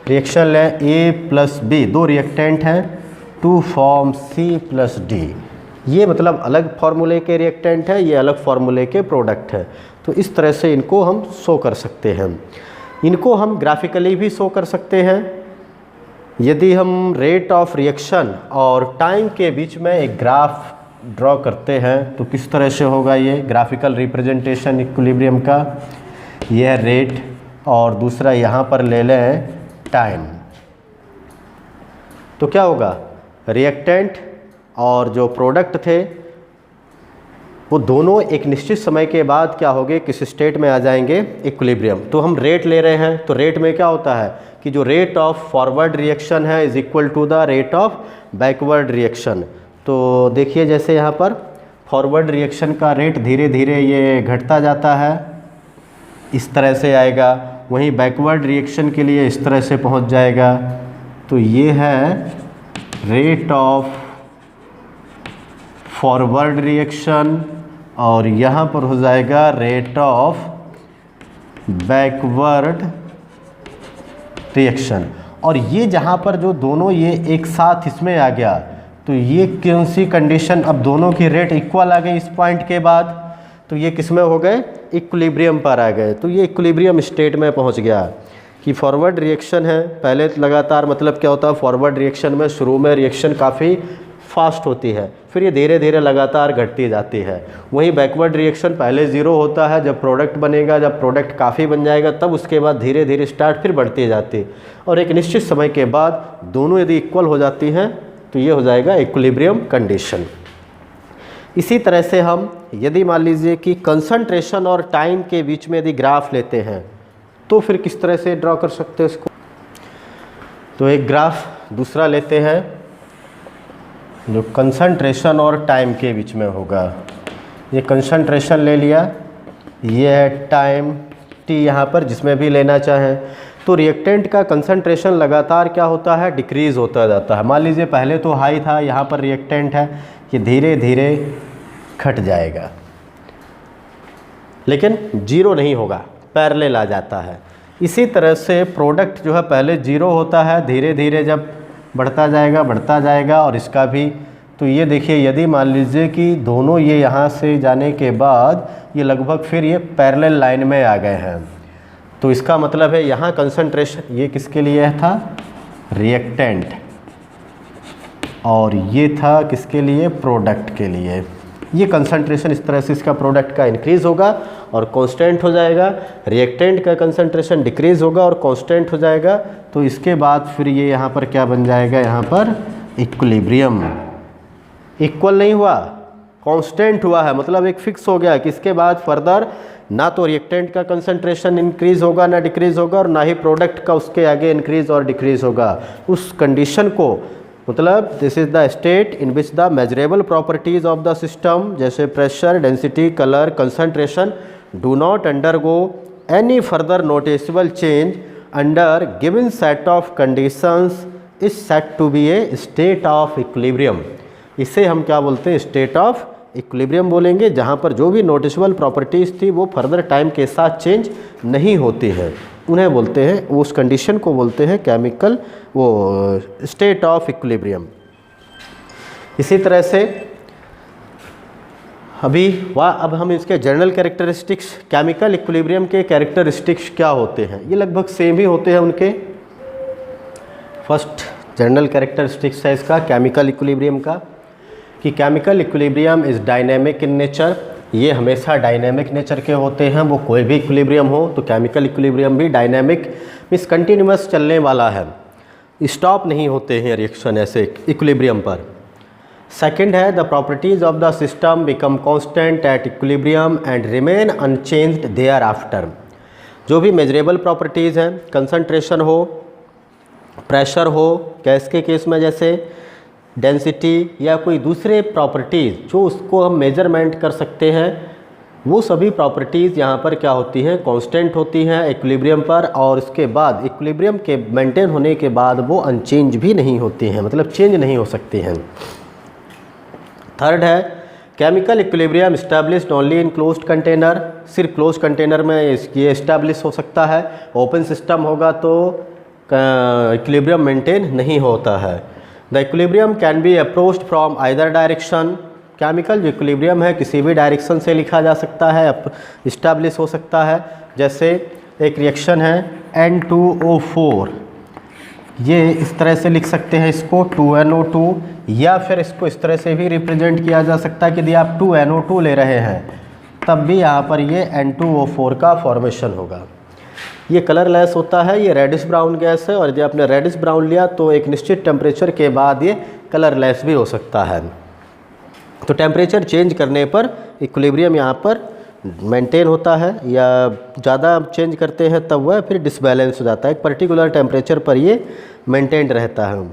रिएक्शन लें A + B, दो रिएक्टेंट हैं, टू फॉर्म C + D। ये मतलब अलग फार्मूले के रिएक्टेंट है, ये अलग फार्मूले के प्रोडक्ट है। तो इस तरह से इनको हम शो कर सकते हैं। इनको हम ग्राफिकली भी शो कर सकते हैं। यदि हम रेट ऑफ रिएक्शन और टाइम के बीच में एक ग्राफ ड्रॉ करते हैं तो किस तरह से होगा ये ग्राफिकल रिप्रेजेंटेशन इक्विलिब्रियम का। यह रेट और दूसरा यहाँ पर ले लें टाइम। तो क्या होगा, रिएक्टेंट और जो प्रोडक्ट थे वो दोनों एक निश्चित समय के बाद क्या होंगे, किस स्टेट में आ जाएंगे, इक्विलिब्रियम। तो हम रेट ले रहे हैं, तो रेट में क्या होता है कि जो रेट ऑफ फॉरवर्ड रिएक्शन है is equal to the rate of backward reaction. तो देखिए जैसे यहाँ पर फॉरवर्ड रिएक्शन का रेट धीरे धीरे ये घटता जाता है, इस तरह से आएगा। वहीं बैकवर्ड रिएक्शन के लिए इस तरह से पहुँच जाएगा। तो ये है रेट ऑफ फॉरवर्ड रिएक्शन और यहाँ पर हो जाएगा रेट ऑफ बैकवर्ड रिएक्शन। और ये जहाँ पर जो दोनों ये एक साथ इसमें आ गया, तो ये कौन सी कंडीशन, अब दोनों की रेट इक्वल आ गई इस पॉइंट के बाद, तो ये किस में हो गए, इक्विलिब्रियम पर आ गए। तो ये इक्विलिब्रियम स्टेट में पहुँच गया कि फॉरवर्ड रिएक्शन है पहले लगातार, मतलब क्या होता है फॉरवर्ड रिएक्शन में शुरू में रिएक्शन काफ़ी फास्ट होती है, फिर ये धीरे धीरे लगातार घटती जाती है। वहीं बैकवर्ड रिएक्शन पहले ज़ीरो होता है, जब प्रोडक्ट बनेगा, जब प्रोडक्ट काफ़ी बन जाएगा तब उसके बाद धीरे धीरे स्टार्ट फिर बढ़ती जाती, और एक निश्चित समय के बाद दोनों यदि इक्वल हो जाती हैं तो ये हो जाएगा इक्विलिब्रियम कंडीशन। इसी तरह से हम यदि मान लीजिए कि कंसंट्रेशन और टाइम के बीच में यदि ग्राफ लेते हैं तो फिर किस तरह से ड्रॉ कर सकते हैं इसको। तो एक ग्राफ दूसरा लेते हैं जो कंसंट्रेशन और टाइम के बीच में होगा। ये कंसंट्रेशन ले लिया, ये है टाइम t यहाँ पर जिसमें भी लेना चाहें। तो रिएक्टेंट का कंसंट्रेशन लगातार क्या होता है, डिक्रीज़ होता जाता है। मान लीजिए पहले तो हाई था, यहाँ पर रिएक्टेंट है, ये धीरे धीरे घट जाएगा, लेकिन जीरो नहीं होगा, पैरेलल आ जाता है। इसी तरह से प्रोडक्ट जो है पहले जीरो होता है, धीरे धीरे जब बढ़ता जाएगा और इसका भी। तो ये देखिए यदि मान लीजिए कि दोनों ये यहाँ से जाने के बाद ये लगभग फिर ये पैरेलल लाइन में आ गए हैं, तो इसका मतलब है यहाँ कंसंट्रेशन ये किसके लिए था, रिएक्टेंट, और ये था किसके लिए, प्रोडक्ट के लिए। ये कंसंट्रेशन इस तरह से इसका प्रोडक्ट का इंक्रीज होगा और कांस्टेंट हो जाएगा, रिएक्टेंट का कंसंट्रेशन डिक्रीज होगा और कांस्टेंट हो जाएगा। तो इसके बाद फिर ये यहाँ पर क्या बन जाएगा, यहाँ पर इक्विलिब्रियम। इक्वल नहीं हुआ, कांस्टेंट हुआ है, मतलब एक फिक्स हो गया कि इसके बाद फर्दर ना तो रिएक्टेंट का कंसंट्रेशन इंक्रीज होगा ना डिक्रीज होगा और ना ही प्रोडक्ट का उसके आगे इंक्रीज और डिक्रीज होगा। उस कंडीशन को मतलब this is the state in which the measurable properties of the system जैसे pressure, density, colour, concentration do not undergo any further noticeable change under given set of conditions is set to be a state of equilibrium. इसे हम क्या बोलते हैं, state of equilibrium बोलेंगे, जहाँ पर जो भी नोटिसेबल प्रॉपर्टीज़ थी वो फर्दर टाइम के साथ चेंज नहीं होती हैं, उन्हें बोलते हैं, उस कंडीशन को बोलते हैं केमिकल वो स्टेट ऑफ इक्विलिब्रियम। इसी तरह से अब हम इसके जनरल कैरेक्टरिस्टिक्स, केमिकल इक्विलिब्रियम के कैरेक्टरिस्टिक्स क्या होते हैं, ये लगभग सेम ही होते हैं उनके। फर्स्ट जनरल कैरेक्टरिस्टिक्स है इसका केमिकल इक्विलिब्रियम का कि chemical equilibrium is dynamic in nature. ये हमेशा डायनेमिक नेचर के होते हैं, वो कोई भी इक्विलिब्रियम हो तो केमिकल इक्विलिब्रियम भी डायनेमिक मीन्स कंटिन्यूअस चलने वाला है, स्टॉप नहीं होते हैं रिएक्शन ऐसे इक्विलिब्रियम पर। सेकंड है the properties of the system become constant at equilibrium and remain unchanged thereafter. जो भी मेजरेबल प्रॉपर्टीज़ हैं, कंसंट्रेशन हो, प्रेशर हो, गैस के केस में जैसे डेंसिटी या कोई दूसरे प्रॉपर्टीज़ जो उसको हम मेजरमेंट कर सकते हैं, वो सभी प्रॉपर्टीज़ यहाँ पर क्या होती हैं, कांस्टेंट होती हैं इक्विलिब्रियम पर, और उसके बाद इक्विलिब्रियम के मेंटेन होने के बाद वो अनचेंज भी नहीं होती हैं, मतलब चेंज नहीं हो सकती हैं। थर्ड है chemical equilibrium established only in closed container. सिर्फ क्लोज कंटेनर में ये इस्टेब्लिश हो सकता है, ओपन सिस्टम होगा तो इक्विलिब्रियम मेंटेन नहीं होता है। The equilibrium can be approached from either direction. Chemical जो इक्विलिब्रियम है किसी भी डायरेक्शन से लिखा जा सकता है, इस्टेब्लिश हो सकता है। जैसे एक रिएक्शन है N2O4, ये इस तरह से लिख सकते हैं इसको 2NO2, या फिर इसको इस तरह से भी रिप्रेजेंट किया जा सकता है कि यदि आप 2NO2 ले रहे हैं तब भी यहाँ पर ये N2O4 का फॉर्मेशन होगा। ये कलरलेस होता है, ये रेडिश ब्राउन गैस है, और यदि आपने रेडिश ब्राउन लिया तो एक निश्चित टेम्परेचर के बाद ये कलरलेस भी हो सकता है। तो टेम्परेचर चेंज करने पर इक्विलिब्रियम यहाँ पर मेंटेन होता है, या ज़्यादा चेंज करते हैं तब वह फिर डिसबैलेंस हो जाता है। एक पर्टिकुलर टेम्परेचर पर ये मेंटेन्ड रहता है।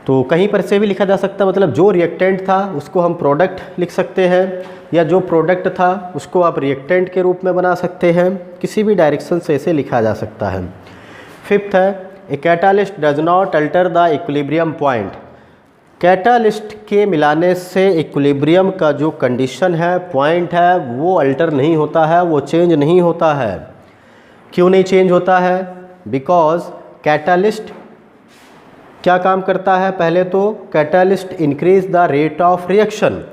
तो कहीं पर से भी लिखा जा सकता है, मतलब जो रिएक्टेंट था उसको हम प्रोडक्ट लिख सकते हैं, या जो प्रोडक्ट था उसको आप रिएक्टेंट के रूप में बना सकते हैं, किसी भी डायरेक्शन से इसे लिखा जा सकता है। फिफ्थ है a catalyst does not alter the equilibrium point. Catalyst के मिलाने से इक्विलिब्रियम का जो कंडीशन है, पॉइंट है, वो अल्टर नहीं होता है, वो चेंज नहीं होता है। क्यों नहीं चेंज होता है? बिकॉज कैटालिस्ट क्या काम करता है, पहले तो catalyst increase the rate of reaction.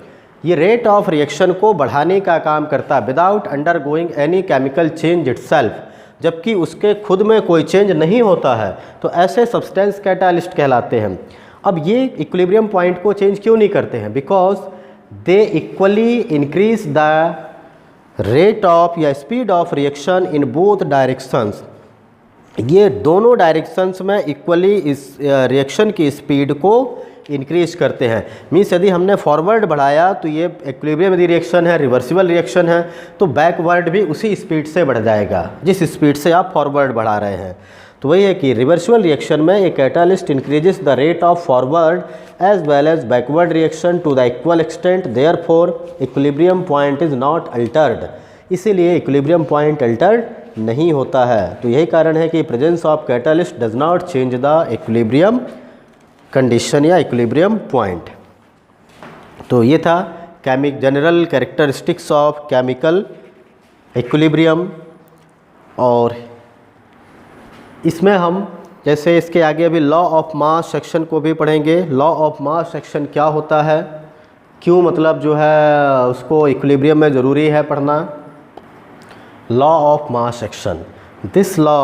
ये रेट ऑफ रिएक्शन को बढ़ाने का काम करता है without under going any chemical change itself, जबकि उसके खुद में कोई चेंज नहीं होता है, तो ऐसे सब्सटेंस कैटालिस्ट कहलाते हैं। अब ये इक्विलिब्रियम पॉइंट को चेंज क्यों नहीं करते हैं? Because they equally increase the rate of या speed of reaction in both directions. ये दोनों डायरेक्शंस में इक्वली इस रिएक्शन की स्पीड को इंक्रीज करते हैं। मीन्स यदि हमने फॉरवर्ड बढ़ाया तो ये इक्विलिब्रियम यदि रिएक्शन है, रिवर्सिबल रिएक्शन है, तो बैकवर्ड भी उसी स्पीड से बढ़ जाएगा जिस स्पीड से आप फॉरवर्ड बढ़ा रहे हैं। तो वही है कि रिवर्सिबल रिएक्शन में एक catalyst increases the rate of forward as well as backward reaction to the equal extent, therefore equilibrium point is not altered. इसीलिए इक्विलिब्रियम पॉइंट अल्टर्ड नहीं होता है। तो यही कारण है कि presence of catalyst does not change the equilibrium condition या इक्विलिब्रियम पॉइंट। तो ये था general characteristics of chemical equilibrium. और इसमें हम जैसे इसके आगे अभी लॉ ऑफ मास सेक्शन को भी पढ़ेंगे। लॉ ऑफ मास सेक्शन क्या होता है, क्यों मतलब जो है उसको इक्विलिब्रियम में ज़रूरी है पढ़ना। Law of mass section, this law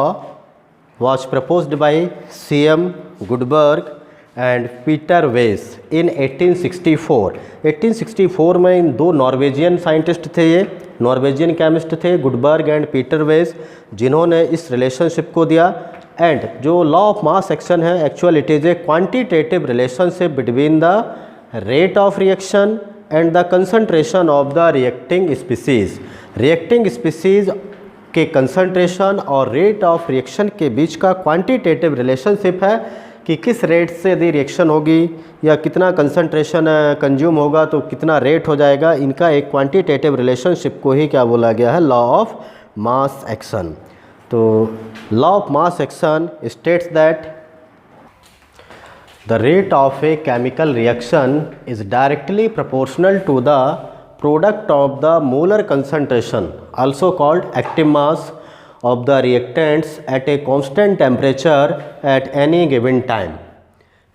was proposed by C.M. Goodberg and Peter वेस इन 1864। 1864 में इन दो नॉर्वेजियन साइंटिस्ट थे, ये नॉर्वेजियन केमिस्ट थे, गुडबर्ग एंड पीटर वेस, जिन्होंने इस रिलेशनशिप को दिया। एंड जो लॉ ऑफ मास एक्शन है, actual it is a quantitative relationship between the rate of reaction and the concentration of the reacting species. Reacting species के कंसंट्रेशन और रेट ऑफ रिएक्शन के बीच का क्वांटिटेटिव रिलेशनशिप है कि किस rate से यदि रिएक्शन होगी या कितना कंसंट्रेशन कंज्यूम होगा तो कितना रेट हो जाएगा, इनका एक क्वांटिटेटिव रिलेशनशिप को ही क्या बोला गया है, लॉ ऑफ मास एक्शन। तो law of mass action states that the rate of a chemical reaction is directly proportional to the product of the molar concentration, also called active mass, of the reactants at a constant temperature at any given time।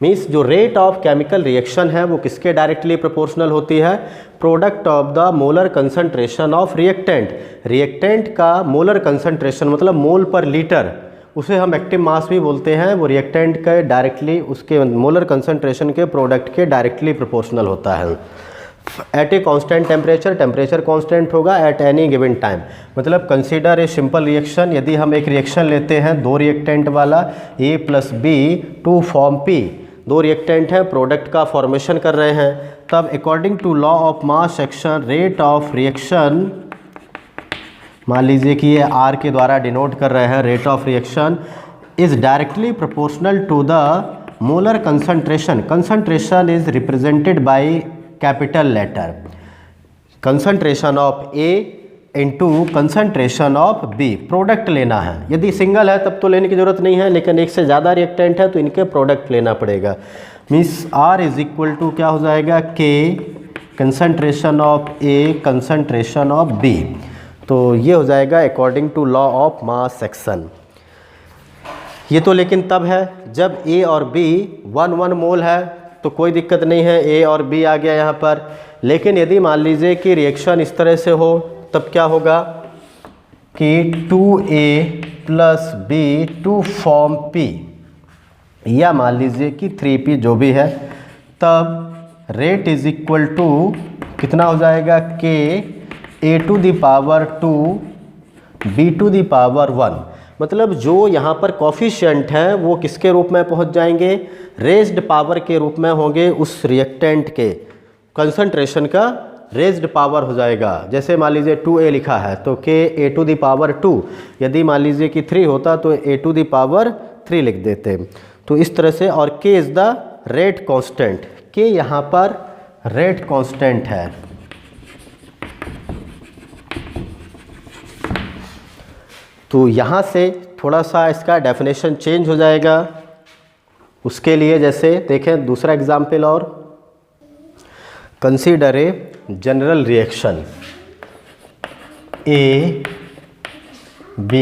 Means जो rate of chemical reaction है वो किसके directly proportional होती है, product of the molar concentration of reactant. Reactant का molar concentration मतलब मोल पर litre, उसे हम एक्टिव मास भी बोलते हैं, वो रिएक्टेंट के डायरेक्टली उसके मोलर कंसंट्रेशन के प्रोडक्ट के डायरेक्टली प्रोपोर्शनल होता है। At a constant temperature, temperature constant होगा एट एनी गिवन टाइम। मतलब कंसीडर ए सिंपल रिएक्शन, यदि हम एक रिएक्शन लेते हैं दो रिएक्टेंट वाला A + B to form P, दो रिएक्टेंट हैं, प्रोडक्ट का फॉर्मेशन कर रहे हैं, तब according to law of mass action rate of reaction, मान लीजिए कि ये R के द्वारा डिनोट कर रहे हैं, rate of reaction is directly proportional to the molar concentration. Concentration is represented by capital letter, concentration of A into concentration of B। Product लेना है, यदि सिंगल है तब तो लेने की ज़रूरत नहीं है, लेकिन एक से ज़्यादा रिएक्टेंट है तो इनके प्रोडक्ट लेना पड़ेगा। Means R is equal to क्या हो जाएगा, K concentration of A concentration of B। तो ये हो जाएगा according to law of mass action. ये तो लेकिन तब है जब A और B 1 मोल है तो कोई दिक्कत नहीं है, A और B आ गया यहाँ पर। लेकिन यदि मान लीजिए कि रिएक्शन इस तरह से हो तब क्या होगा कि 2A + B to form P, या मान लीजिए कि 3P जो भी है, तब रेट इज इक्वल टू कितना हो जाएगा, K A⁴ B⁴ 1। मतलब जो यहाँ पर कॉफिशिएंट हैं वो किसके रूप में पहुँच जाएंगे, रेज्ड पावर के रूप में होंगे, उस रिएक्टेंट के कंसंट्रेशन का रेज्ड पावर हो जाएगा। जैसे मान लीजिए 2A लिखा है तो K A⁴ 2, यदि मान लीजिए कि 3 होता तो A⁴ 3 लिख देते। तो इस तरह से, और K is the rate constant, K यहाँ पर रेट कांस्टेंट है। तो यहाँ से थोड़ा सा इसका डेफिनेशन चेंज हो जाएगा। उसके लिए जैसे देखें दूसरा एग्जाम्पल, और consider a general reaction A B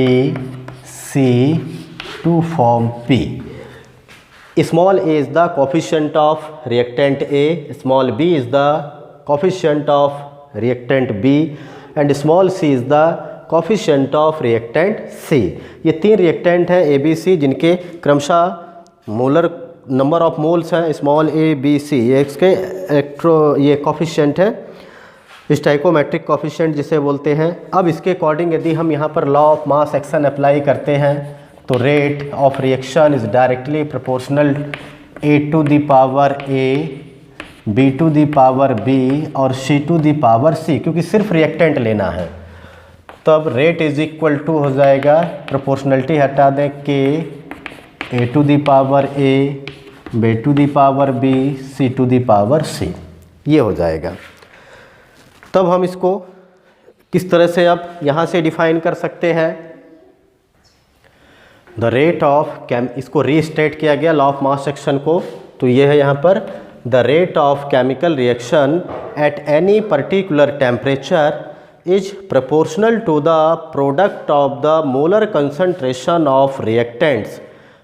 C to form P। Small a is the coefficient of reactant A, small b is the coefficient of reactant B and small c is the coefficient of reactant C। ये 3 reactant हैं A B C जिनके क्रमशः molar number of moles हैं, small a b c, ये इसके ये coefficient है, stoichiometric coefficient जिसे बोलते हैं। अब इसके अकॉर्डिंग यदि हम यहाँ पर law of mass action apply करते हैं तो rate of reaction is directly proportional A⁴ A B⁴ B और C⁴ क्योंकि सिर्फ रिएक्टेंट लेना है। तब रेट इज इक्वल टू हो जाएगा, प्रोपोर्शनलिटी हटा दें, K A⁴ A B⁴ B C⁴ ये हो जाएगा। तब हम इसको किस तरह से अब यहाँ से डिफाइन कर सकते हैं, द रेट ऑफ इसको रीस्टेट किया गया लॉ ऑफ मास एक्शन को। तो ये है यहाँ पर, the rate of chemical reaction at any particular temperature is proportional to the product of the molar concentration of reactants.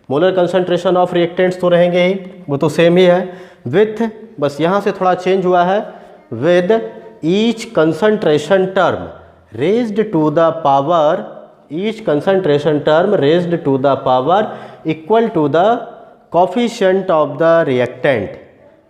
Molar concentration of reactants तो रहेंगे ही, वो तो सेम ही है, विथ, बस यहाँ से थोड़ा चेंज हुआ है, with each concentration term raised to the power, each concentration term raised to the power equal to the coefficient of the reactant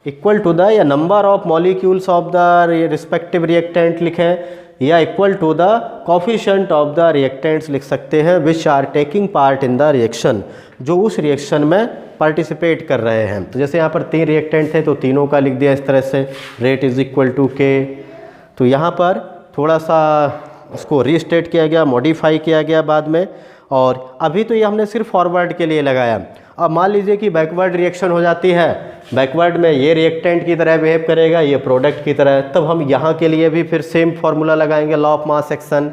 equal to the, या number of molecules of the respective reactant लिखें, या equal to the coefficient of the reactants लिख सकते हैं which are taking part in the reaction, जो उस reaction में participate कर रहे हैं। तो जैसे यहाँ पर 3 रिएक्टेंट थे तो तीनों का लिख दिया इस तरह से, रेट इज़ इक्वल टू के। तो यहाँ पर थोड़ा सा उसको रीस्टेट किया गया, मॉडिफाई किया गया बाद में, और अभी तो ये हमने सिर्फ फॉरवर्ड के लिए लगाया। अब मान लीजिए कि बैकवर्ड रिएक्शन हो जाती है, बैकवर्ड में ये रिएक्टेंट की तरह बिहेव करेगा, ये प्रोडक्ट की तरह, तब हम यहाँ के लिए भी फिर सेम फार्मूला लगाएंगे, लॉ ऑफ मास एक्शन।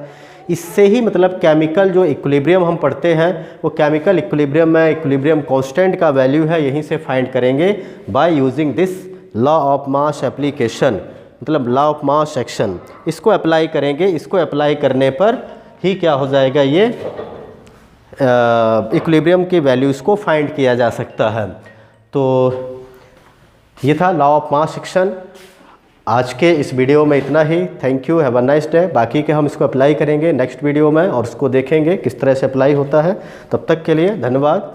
इससे ही मतलब केमिकल जो इक्विलिब्रियम हम पढ़ते हैं वो केमिकल इक्विलिब्रियम में इक्विलिब्रियम कांस्टेंट का वैल्यू है, यहीं से फाइंड करेंगे by using this law of mass application, मतलब लॉ ऑफ मास एक्शन। इसको अप्लाई करेंगे, इसको अप्लाई करने पर ही क्या हो जाएगा, ये इक्विलिब्रियम की वैल्यूज़ को फाइंड किया जा सकता है। तो ये था लॉ ऑफ मास एक्शन। आज के इस वीडियो में इतना ही। Thank you, have a nice day. बाकी के हम इसको अप्लाई करेंगे नेक्स्ट वीडियो में और उसको देखेंगे किस तरह से अप्लाई होता है। तब तक के लिए धन्यवाद।